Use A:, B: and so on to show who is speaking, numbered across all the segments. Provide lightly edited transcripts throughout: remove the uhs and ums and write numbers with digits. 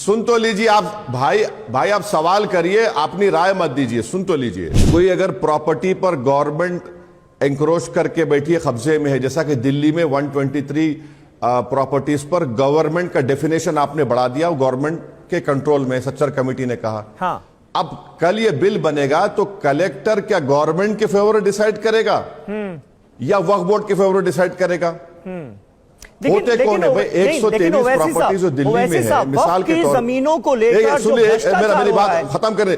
A: सुन तो लीजिए आप भाई आप सवाल करिए, अपनी राय मत दीजिए। सुन तो लीजिए, कोई अगर प्रॉपर्टी पर गवर्नमेंट एंक्रोच करके बैठी है, कब्जे में है, जैसा कि दिल्ली में 123 प्रॉपर्टीज पर गवर्नमेंट का डेफिनेशन आपने बढ़ा दिया, गवर्नमेंट के कंट्रोल में, सच्चर कमेटी ने कहा।
B: हाँ।
A: अब कल ये बिल बनेगा तो कलेक्टर क्या गवर्नमेंट के फेवर डिसाइड करेगा या वक्फ बोर्ड के फेवर डिसाइड करेगा? होते कौन है भाई? 123 प्रॉपर्टी जो दिल्ली में है, मिसाल के तौर,
B: जमीनों को लेकर
A: मेरी बात खत्म कर,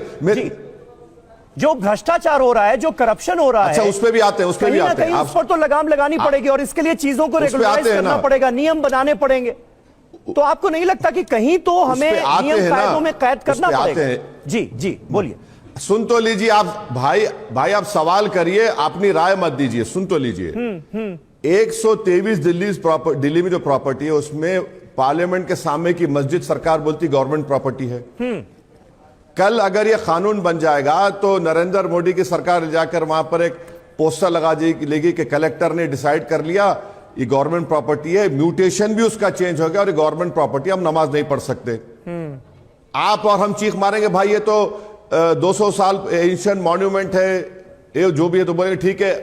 B: जो भ्रष्टाचार हो रहा है, जो करप्शन हो रहा है,
A: अच्छा उस पे भी आते हैं, उस पे भी आते हैं।
B: उस पर तो लगाम लगानी पड़ेगी और इसके लिए चीजों को रेगुलराइज करना पड़ेगा, नियम बनाने पड़ेंगे। तो आपको नहीं लगता कि कहीं तो हमें नियम कायदों में कैद करना पड़ेगा? जी बोलिए।
A: सुन तो लीजिए आप भाई आप सवाल करिए, अपनी राय मत दीजिए। सुन तो लीजिए, 123 दिल्ली में जो प्रॉपर्टी है उसमें पार्लियामेंट के सामने की मस्जिद सरकार बोलती गवर्नमेंट प्रॉपर्टी है। कल अगर यह कानून बन जाएगा तो नरेंद्र मोदी की सरकार जाकर वहां पर एक पोस्टर लगा देगी कि कलेक्टर ने डिसाइड कर लिया ये गवर्नमेंट प्रॉपर्टी है, म्यूटेशन भी उसका चेंज हो गया और ये गवर्नमेंट प्रॉपर्टी, हम नमाज नहीं पढ़ सकते। आप और हम चीख मारेंगे भाई ये तो 200 साल एंशिएंट मॉन्यूमेंट है, ये जो भी है, तो बोले ठीक है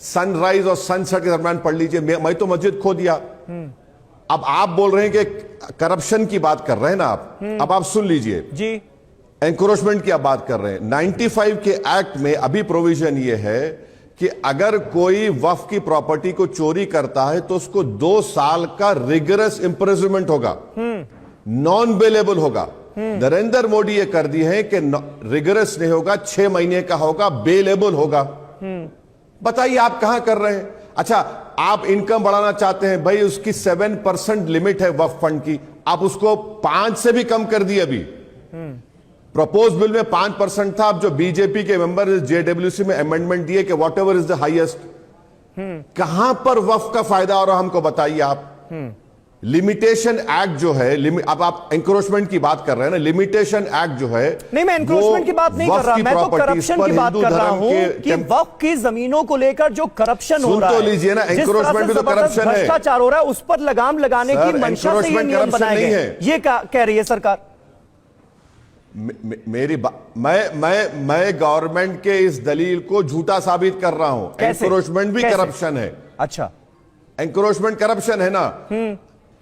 A: सनराइज और सनसेट के दरमियान पढ़ लीजिए। मैं तो मस्जिद खो दिया। अब आप बोल रहे हैं कि करप्शन की बात कर रहे हैं ना आप। अब आप सुन लीजिए
B: जी,
A: एंक्रोचमेंट की आप बात कर रहे हैं। 95 के एक्ट में अभी प्रोविजन ये है कि अगर कोई वक्फ की प्रॉपर्टी को चोरी करता है तो उसको 2 साल का रिगरस इंप्रिजनमेंट होगा, नॉन बेलेबल होगा। नरेंद्र मोदी ये कर दिए हैं कि रिगरस नहीं होगा, 6 महीने का होगा, बेलेबल होगा। बताइए आप कहां कर रहे हैं? अच्छा आप इनकम बढ़ाना चाहते हैं भाई, उसकी 7% लिमिट है वक्फ फंड की, आप उसको 5 से भी कम कर दिए। अभी प्रपोज बिल में 5% था, अब जो बीजेपी के मेंबर जेडब्ल्यूसी में अमेंडमेंट दिए कि what ever is the highest. कहां पर वक्फ का फायदा हो रहा हमको बताइए आप। लिमिटेशन एक्ट जो है, अब आप एंक्रोचमेंट की बात कर रहे हैं ना, लिमिटेशन एक्ट जो है,
B: नहीं मैं एंक्रोचमेंट की बात नहीं कर रहा, मैं तो करप्शन की बात कर रहा हूं कि वक्फ की जमीनों को लेकर जो करप्शन हो रहा है,
A: सुन तो लीजिए ना, एंक्रोचमेंट भी तो करप्शन है,
B: भ्रष्टाचार हो रहा है, उस पर लगाम लगाने की मंशा से ये नियम बनाए गए, ये कह रही है सरकार।
A: मेरी मैं गवर्नमेंट के इस दलील को झूठा साबित कर रहा हूं। एंक्रोचमेंट भी करप्शन है। अच्छा, एंक्रोचमेंट करप्शन है ना,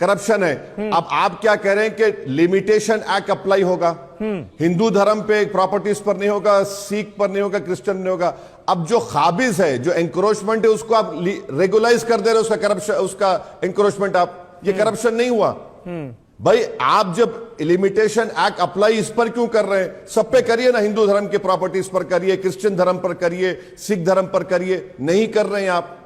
A: करप्शन है। अब आप क्या कह रहे हैं कि लिमिटेशन एक्ट अप्लाई होगा, हिंदू धर्म पे प्रॉपर्टीज पर नहीं होगा, सिख पर नहीं होगा, क्रिश्चियन नहीं होगा। अब जो खाबिज है, जो एंक्रोचमेंट है, उसको आप रेगुलाइज कर दे रहे हो, उसका करप्शन, उसका एंक्रोचमेंट। आप ये करप्शन नहीं हुआ भाई? आप जब लिमिटेशन एक्ट अप्लाई इस पर क्यों कर रहे हैं? सब पे करिए ना, हिंदू धर्म के प्रॉपर्टीज पर करिए, क्रिश्चियन धर्म पर करिए, सिख धर्म पर करिए, नहीं कर रहे हैं आप।